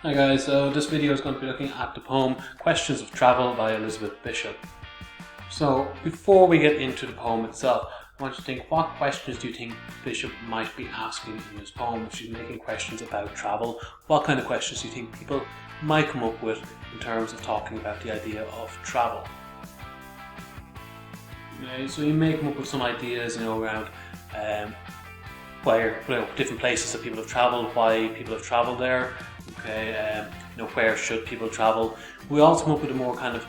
Hi guys, so this video is going to be looking at the poem Questions of Travel by Elizabeth Bishop. So before we get into the poem itself, I want you to think, what questions do you think Bishop might be asking in this poem if she's making questions about travel? What kind of questions do you think people might come up with in terms of talking about the idea of travel? Okay, so you may come up with some ideas, around where different places that people have travelled, why people have travelled there. Okay, where should people travel? We also come up with a more kind of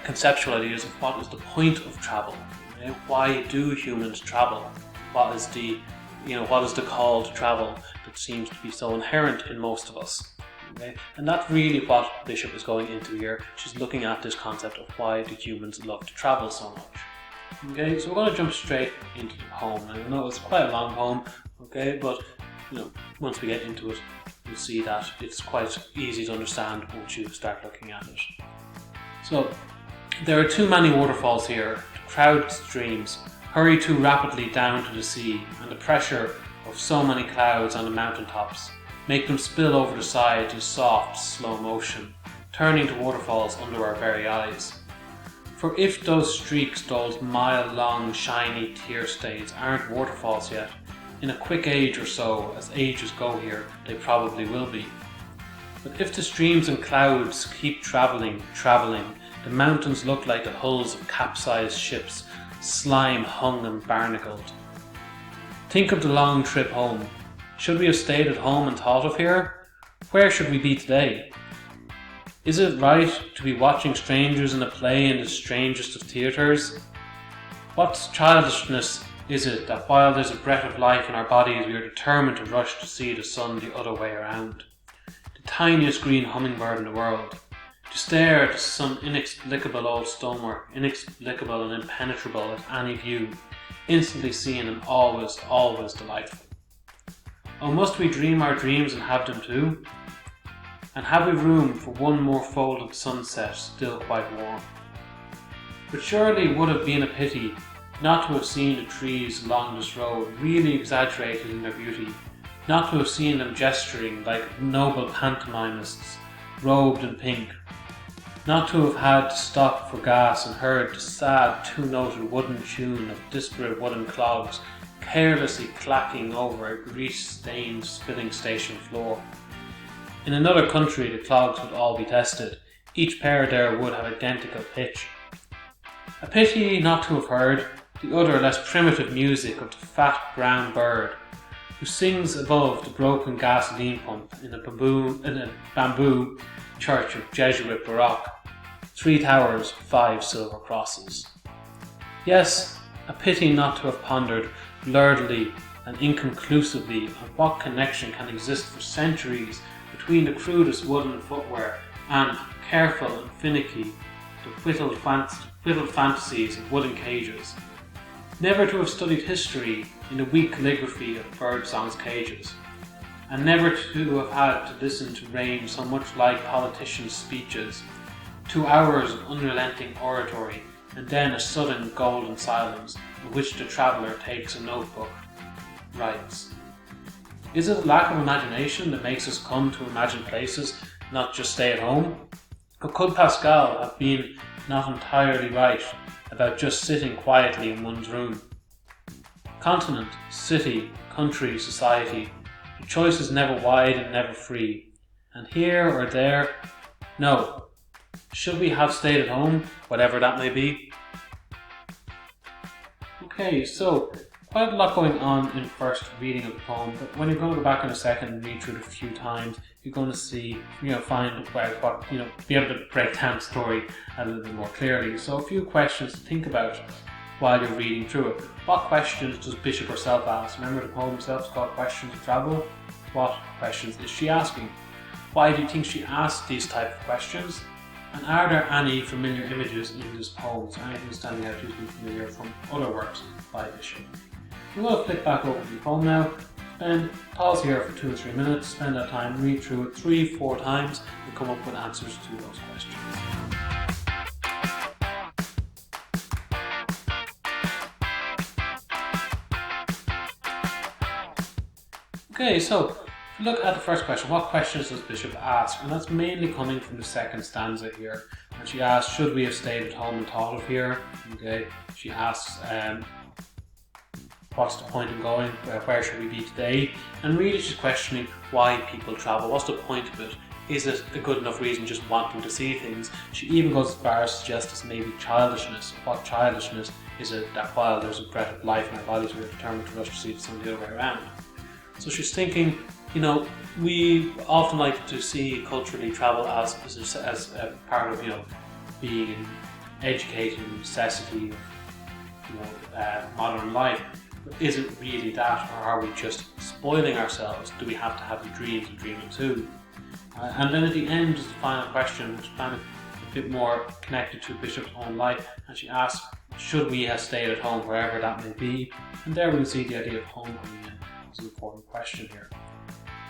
conceptual ideas of what is the point of travel. Okay? Why do humans travel? What is the call to travel that seems to be so inherent in most of us? Okay? And that's really what Bishop is going into here. She's looking at this concept of why do humans love to travel so much. Okay, so we're going to jump straight into the poem. Now, I know it's quite a long poem, okay, but once we get into it, you'll see that it's quite easy to understand once you start looking at it. So, there are too many waterfalls here. The crowded streams hurry too rapidly down to the sea, and the pressure of so many clouds on the mountaintops make them spill over the side in soft, slow motion, turning to waterfalls under our very eyes. For if those streaks, those mile-long shiny tear stains, aren't waterfalls yet, in a quick age or so, as ages go here, they probably will be. But if the streams and clouds keep travelling, the mountains look like the hulls of capsized ships, slime hung and barnacled. Think of the long trip home. Should we have stayed at home and thought of here? Where should we be today? Is it right to be watching strangers in a play in the strangest of theatres? What childishness is it that while there's a breath of life in our bodies, we are determined to rush to see the sun the other way around? The tiniest green hummingbird in the world. To stare at some inexplicable old stonework, inexplicable and impenetrable at any view, instantly seen and always delightful. Oh, must we dream our dreams and have them too? And have we room for one more folded sunset still quite warm? But surely it would have been a pity not to have seen the trees along this road really exaggerated in their beauty, not to have seen them gesturing like noble pantomimists robed in pink, not to have had to stop for gas and heard the sad two-noted wooden tune of disparate wooden clogs carelessly clacking over a grease-stained filling station floor. In another country the clogs would all be tested. Each pair there would have identical pitch. A pity not to have heard the other less primitive music of the fat brown bird who sings above the broken gasoline pump in a bamboo church of Jesuit Baroque. 3 towers, 5 silver crosses. Yes, a pity not to have pondered blurredly and inconclusively on what connection can exist for centuries between the crudest wooden footwear and, careful and finicky, the whittled fantasies of wooden cages. Never to have studied history in the weak calligraphy of birdsong's cages, and never to have had to listen to rain so much like politicians' speeches, 2 hours of unrelenting oratory, and then a sudden golden silence in which the traveller takes a notebook, writes. Is it a lack of imagination that makes us come to imagine places, not just stay at home? Or could Pascal have been not entirely right about just sitting quietly in one's room? Continent, city, country, society, the choice is never wide and never free. And here or there, no. Should we have stayed at home, whatever that may be? Okay, so quite a lot going on in first reading of the poem, but when you're going to go back in a second and read through it a few times, you're going to see, find what, be able to break down the story a little bit more clearly. So a few questions to think about while you're reading through it. What questions does Bishop herself ask? Remember, the poem itself is called Questions of Travel. What questions is she asking? Why do you think she asked these type of questions? And are there any familiar images in this poem? So anything standing out to you familiar from other works by Bishop? I'm going to flick back over to the poem now, and pause here for 2 or 3 minutes, spend that time, read through it 3-4 times, and come up with answers to those questions. Okay, so Look at the first question. What questions does Bishop ask? And that's mainly coming from the second stanza here. And she asks, should we have stayed at home and thought of here? Okay. She asks, what's the point in going? Where should we be today? And really she's questioning why people travel. What's the point of it? Is it a good enough reason just wanting to see things? She even goes as far as to suggest it's maybe childishness. What childishness is it that while there's a breath of life in our bodies, we're determined to rush to see something the other way around? So she's thinking, we often like to see culturally travel as a part of, being educated in necessity of, modern life. But is it really that, or are we just spoiling ourselves? Do we have to have the dreams and dreaming too? And then at the end is the final question, which is kind of a bit more connected to Bishop's own life, and she asks, should we have stayed at home, wherever that may be? And there we can see the idea of home coming in. It's an important question here.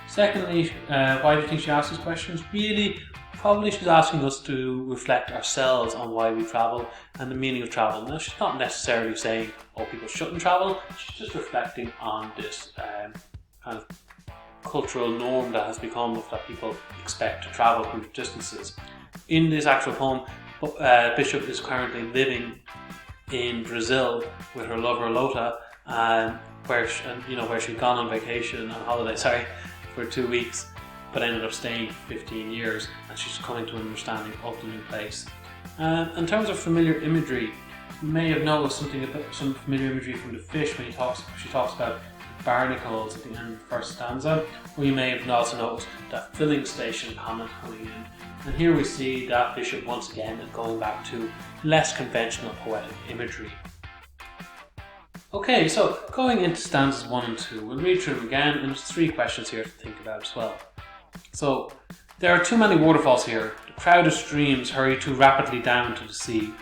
Secondly, why do you think she asks these questions? Really, probably she's asking us to reflect ourselves on why we travel and the meaning of travel. Now, she's not necessarily saying, people shouldn't travel. She's just reflecting on this kind of cultural norm that has become of that people expect to travel huge distances. In this actual poem, Bishop is currently living in Brazil with her lover Lota, where she'd gone on vacation, on holiday, for 2 weeks, but ended up staying for 15 years, and she's coming to an understanding of the new place. In terms of familiar imagery, you may have noticed some familiar imagery from the fish when she talks about barnacles at the end of the first stanza, or you may have also noticed that filling station comment coming in. And here we see that Bishop once again is going back to less conventional poetic imagery. Okay, so going into stanzas 1 and 2, we'll read through them again, and there's 3 questions here to think about as well. So, there are too many waterfalls here. The crowd of streams hurry too rapidly down to the sea,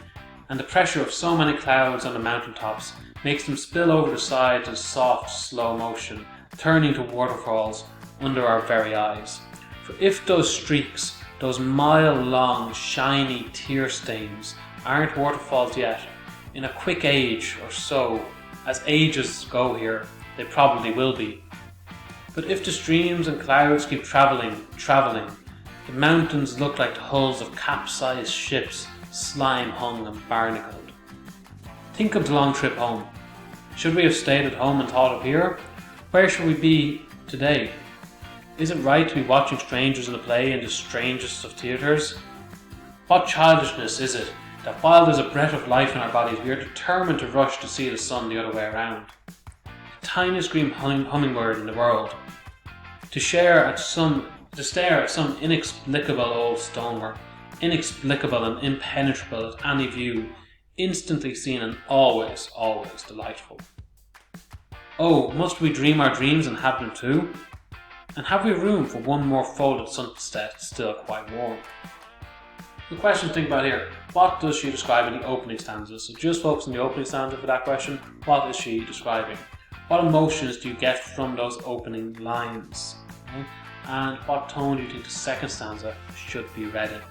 and the pressure of so many clouds on the mountaintops makes them spill over the sides in soft, slow motion, turning to waterfalls under our very eyes. For if those streaks, those mile-long, shiny tear stains, aren't waterfalls yet, in a quick age or so, as ages go here, they probably will be. But if the streams and clouds keep travelling, the mountains look like the hulls of capsized ships, slime-hung and barnacled. Think of the long trip home. Should we have stayed at home and thought of here? Where should we be today? Is it right to be watching strangers in a play in the strangest of theatres? What childishness is it that while there's a breath of life in our bodies, we are determined to rush to see the sun the other way around? The tiniest green hummingbird in the world. To stare at some inexplicable old stonework, inexplicable and impenetrable at any view, instantly seen and always, always delightful. Oh, must we dream our dreams and have them too? And have we room for one more folded sunset still quite warm? The question to think about here, what does she describe in the opening stanza? So just focus on the opening stanza for that question. What is she describing? What emotions do you get from those opening lines? Okay? And what tone do you think the second stanza should be read in?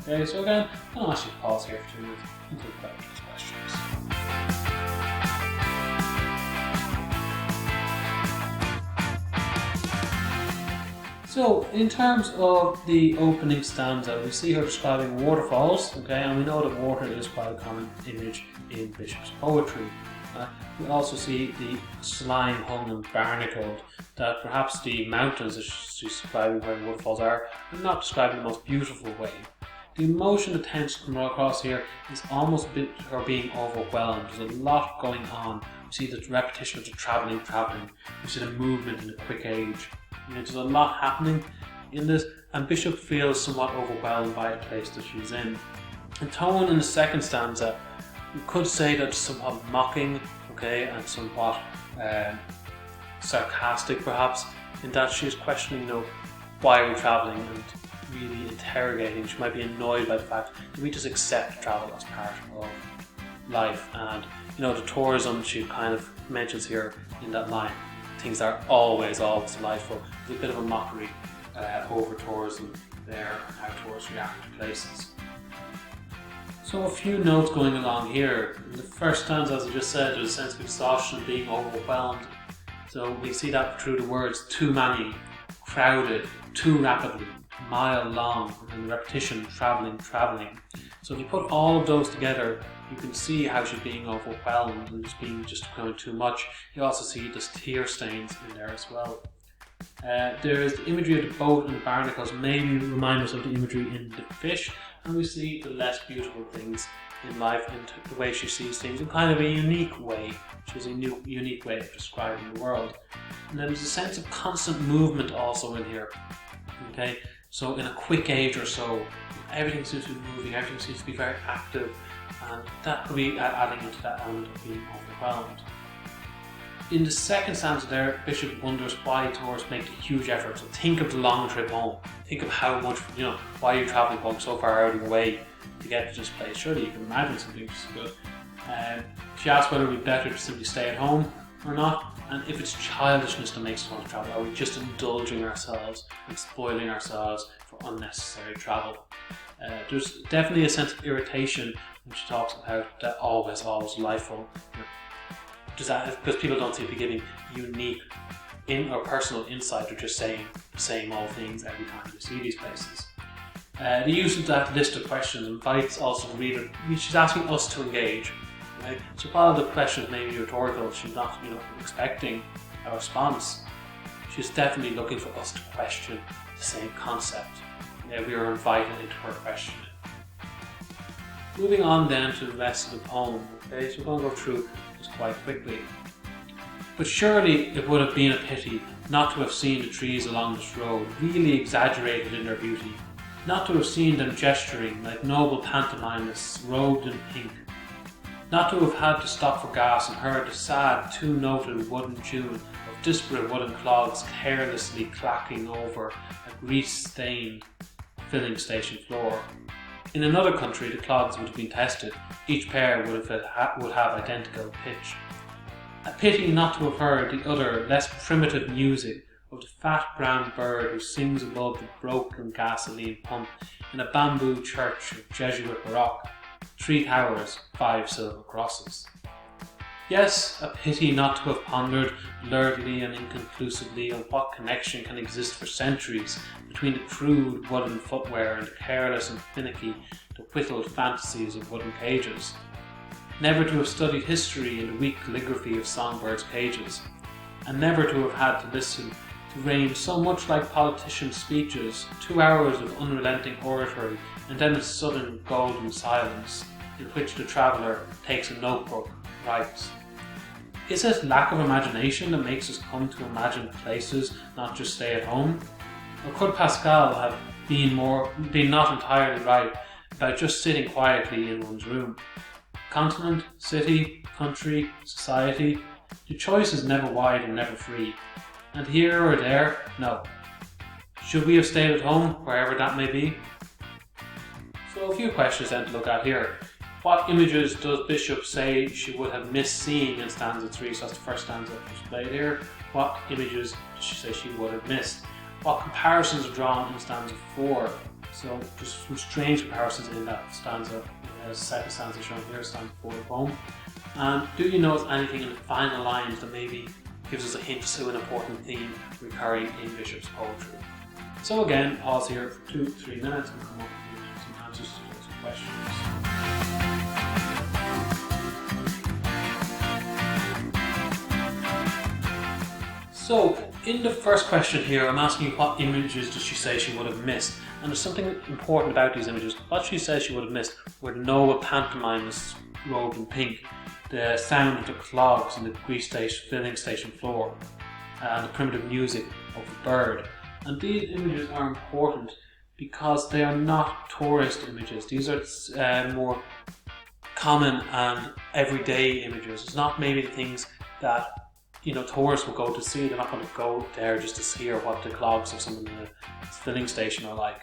Okay, so again, I'll ask you to pause here for 2 minutes and think about these questions. So, in terms of the opening stanza, we see her describing waterfalls, okay, and we know that water is quite a common image in Bishop's poetry. We also see the slime hung and barnacled, that perhaps the mountains that she's describing where the waterfalls are not described in the most beautiful way. The emotion that tends to come across here is almost a bit her being overwhelmed. There's a lot going on. We see the repetition of the travelling. We see the movement in a quick age. There's a lot happening in this, and Bishop feels somewhat overwhelmed by the place that she's in. And tone in the second stanza, we could say that it's somewhat mocking, okay, and somewhat sarcastic perhaps, in that she's questioning, why are we travelling, and really interrogating. She might be annoyed by the fact that we just accept travel as part of life, and the tourism she kind of mentions here in that line. Things are always, always delightful. There's a bit of a mockery over tourism there and how tourists react to places. So a few notes going along here. In the first stanza, as I just said, there's a sense of exhaustion, being overwhelmed. So we see that through the words too many. crowded, too rapidly, mile long, and repetition, travelling. So if you put all of those together, you can see how she's being overwhelmed and just going too much. You also see there's tear stains in there as well. There's the imagery of the boat and the barnacles, maybe remind us of the imagery in the fish, and we see the less beautiful things in life and the way she sees things in kind of a unique way. She has a unique way of describing the world. And then there's a sense of constant movement also in here. Okay, so in a quick age or so, everything seems to be moving, everything seems to be very active, and that could be adding into that element of being overwhelmed. In the second stanza there, Bishop wonders why tourists make the huge effort. So think of the long trip home. Think of how much, why you're travelling home so far out of your way to get to this place. Surely you can imagine something just good. She asks whether it would be better to simply stay at home or not, and if it's childishness that makes us want to travel, are we just indulging ourselves and spoiling ourselves for unnecessary travel? There's definitely a sense of irritation when she talks about that always lifeful. Does that, because people don't seem to be giving unique or personal insight, or just saying the same old things every time you see these places. The use of that list of questions invites also the reader. She's asking us to engage. Right? So while the questions may be rhetorical, she's not expecting a response. She's definitely looking for us to question the same concept. We are invited into her questioning. Moving on then to the rest of the poem. Okay, so we're going to go through this quite quickly. But surely it would have been a pity not to have seen the trees along this road really exaggerated in their beauty, not to have seen them gesturing like noble pantomimists robed in pink, not to have had to stop for gas and heard the sad two-noted wooden tune of disparate wooden clogs carelessly clacking over a grease-stained filling station floor. In another country, the clogs would have been tested. Each pair would have identical pitch. A pity not to have heard the other, less primitive music of the fat brown bird who sings above the broken gasoline pump in a bamboo church of Jesuit Baroque. 3 towers, 5 silver crosses. Yes, a pity not to have pondered luridly and inconclusively on what connection can exist for centuries between the crude wooden footwear and the careless and finicky, the whittled fantasies of wooden cages. Never to have studied history in the weak calligraphy of songbirds' cages, and never to have had to listen to rain so much like politicians' speeches, 2 hours of unrelenting oratory, and then a sudden golden silence, in which the traveller takes a notebook, writes. Is it lack of imagination that makes us come to imagine places, not just stay at home? Or could Pascal have been not entirely right about just sitting quietly in one's room? Continent, city, country, society, the choice is never wide and never free. And here or there, no. Should we have stayed at home, wherever that may be? So a few questions then to look at here. What images does Bishop say she would have missed seeing in stanza 3? So that's the first stanza displayed here. What images does she say she would have missed? What comparisons are drawn in stanza 4? So just some strange comparisons in that stanza. There's the second stanza shown here, stanza 4 of the poem. And do you notice anything in the final lines that maybe gives us a hint to an important theme recurring in Bishop's poetry? So again, pause here for 2-3 minutes and come up with some answers to those questions. So, in the first question here, I'm asking you what images does she say she would have missed? And there's something important about these images. What she says she would have missed were the noble pantomimists robed in pink, the sound of the clogs on the filling station floor, and the primitive music of the bird. And these images are important because they are not tourist images. These are more common and everyday images. It's not maybe the things that tourists will go to see. They're not going to go there just to hear what the clogs of someone in a filling station are like.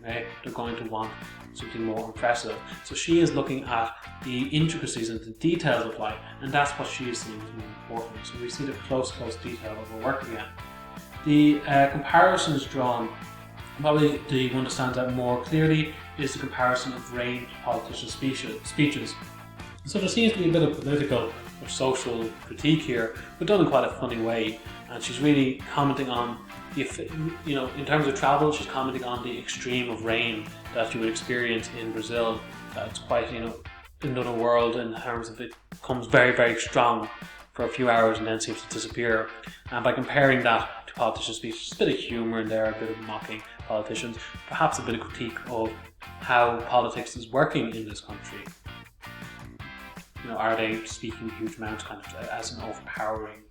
Okay? They're going to want something more impressive. So she is looking at the intricacies and the details of life, and that's what she is seeing as more important. So we see the close detail of her work again. The comparisons drawn, probably the one that stands out more clearly is the comparison of rain to politicians' speeches. So there seems to be a bit of political or social critique here, but done in quite a funny way. And she's really commenting on in terms of travel, she's commenting on the extreme of rain that you would experience in Brazil. It's quite, another world in terms of it comes very, very strong for a few hours and then seems to disappear. And by comparing that to politician speech, just a bit of humour in there, a bit of mocking politicians, perhaps a bit of critique of how politics is working in this country. Are they speaking huge amounts kind of as an overpowering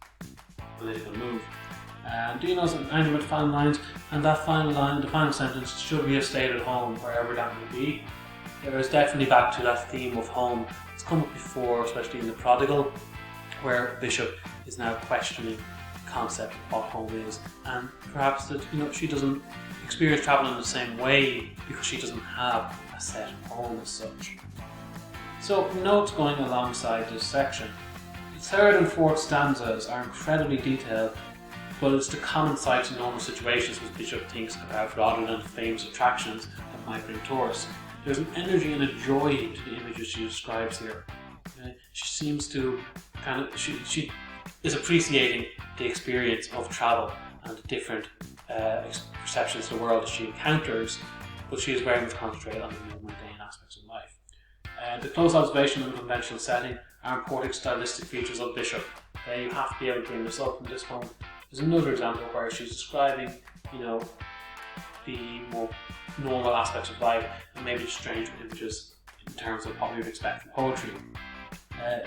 political move? Do you know something about final lines? And that final line, the final sentence, should we have stayed at home wherever that may be? There is definitely back to that theme of home. It's come up before, especially in The Prodigal, where Bishop is now questioning the concept of what home is, and perhaps that she doesn't experience travel in the same way because she doesn't have a set home as such. So notes going alongside this section. The third and fourth stanzas are incredibly detailed, but it's the common sights and normal situations which Bishop thinks about rather than the famous attractions that might bring tourists. There's an energy and a joy to the images she describes here. She seems to she is appreciating the experience of travel and the different perceptions of the world that she encounters, but she is very much concentrated on the more mundane aspects of life. The close observation and conventional setting are important stylistic features of Bishop. You have to be able to bring this up in this point. There's another example where she's describing, the more normal aspects of life and maybe strange images in terms of what we would expect from poetry.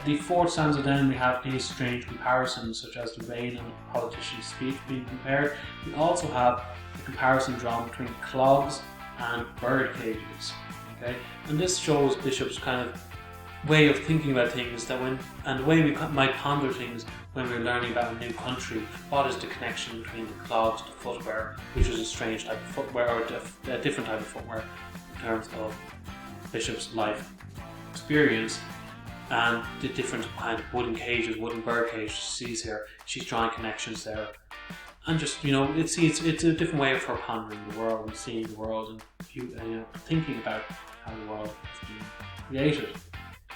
The fourth stanza then, we have these strange comparisons such as the rain and the politician's speech being compared. We also have the comparison drawn between clogs and bird cages. Okay? And this shows Bishop's kind of way of thinking about things, and the way we might ponder things when we're learning about a new country. What is the connection between the clogs, the footwear, which is a strange type of footwear, or a different type of footwear in terms of Bishop's life experience, and the different kind of wooden cages, wooden bird cages she sees here. She's drawing connections there, and just it's a different way of her pondering the world and seeing the world and thinking about how the world is being created.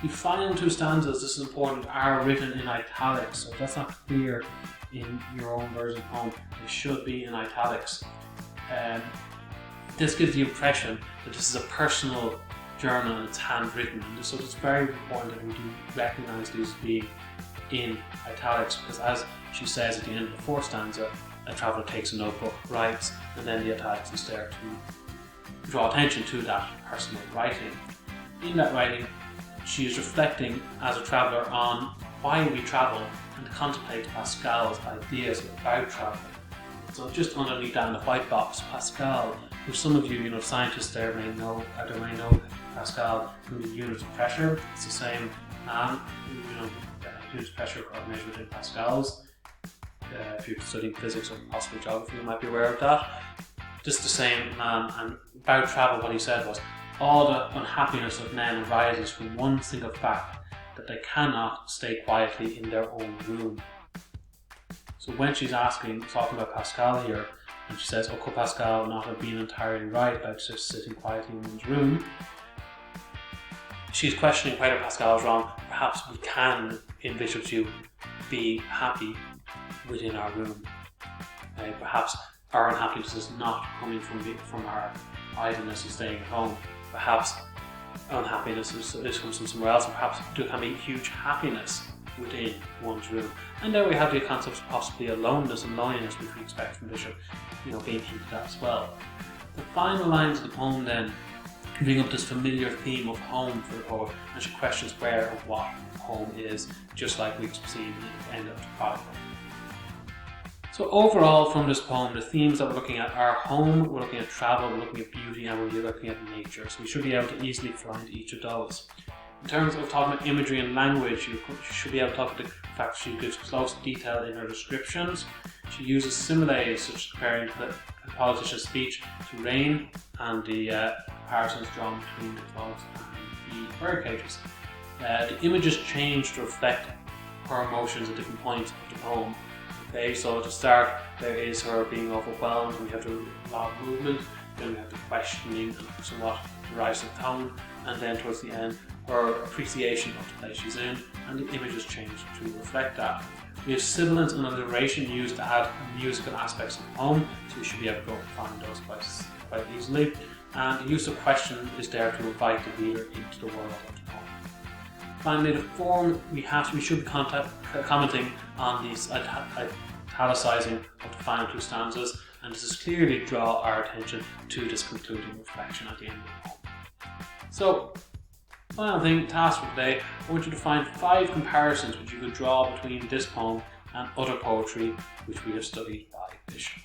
The final two stanzas, this is important, are written in italics, so if that's not clear in your own version of the poem, it should be in italics. This gives the impression that this is a personal journal and it's handwritten, and so it's very important that we do recognise these as being in italics, because as she says at the end of the fourth stanza, a traveller takes a notebook, writes, and then the italics is there to draw attention to that personal writing. In that writing, she is reflecting as a traveller on why we travel and contemplate Pascal's ideas about travel. So just underneath that in the white box, Pascal, who some of you, scientists there may know Pascal can be units of pressure. It's the same units of pressure are measured in pascals. If you're studying physics or possibly geography, you might be aware of that. Just the same man, and about travel, what he said was, all the unhappiness of men arises from one single fact, that they cannot stay quietly in their own room. So when she's talking about Pascal here, and she says, could Pascal not have been entirely right about just sitting quietly in one's room? She's questioning whether Pascal is wrong. Perhaps we can, in Bishop's view, be happy within our room. Perhaps our unhappiness is not coming from our idleness of staying at home. Perhaps unhappiness is comes from somewhere else, and perhaps there can be huge happiness within one's room. And there we have the concept of possibly aloneness and loneliness, which we expect from Bishop, being hinted at as well. The final lines of the poem then bring up this familiar theme of home for the poet, and she questions where and what home is, just like we've seen at the end of the Prodigal. So overall from this poem, the themes that we're looking at are home, we're looking at travel, we're looking at beauty, and we're looking at nature. So we should be able to easily find each of those. In terms of talking about imagery and language, you should be able to talk about the fact she gives close detail in her descriptions. She uses similes such as comparing the politician's speech to rain, and the comparisons drawn between the clouds and the bird cages. The images change to reflect her emotions at different points of the poem. Okay, so at the start there is her being overwhelmed, and we have a lot of movement, then we have the questioning and somewhat rising tone, and then towards the end her appreciation of the place she's in, and the images change to reflect that. We have sibilance and alliteration used to add musical aspects of the poem, so you should be able to go and find those quite easily. And the use of question is there to invite the reader into the world of the poem. Finally, the form we should be commenting on these italicizing of the final 2 stanzas, and this is clearly draw our attention to this concluding reflection at the end of the poem. So, final thing, task for today, I want you to find 5 comparisons which you could draw between this poem and other poetry which we have studied by Bishop.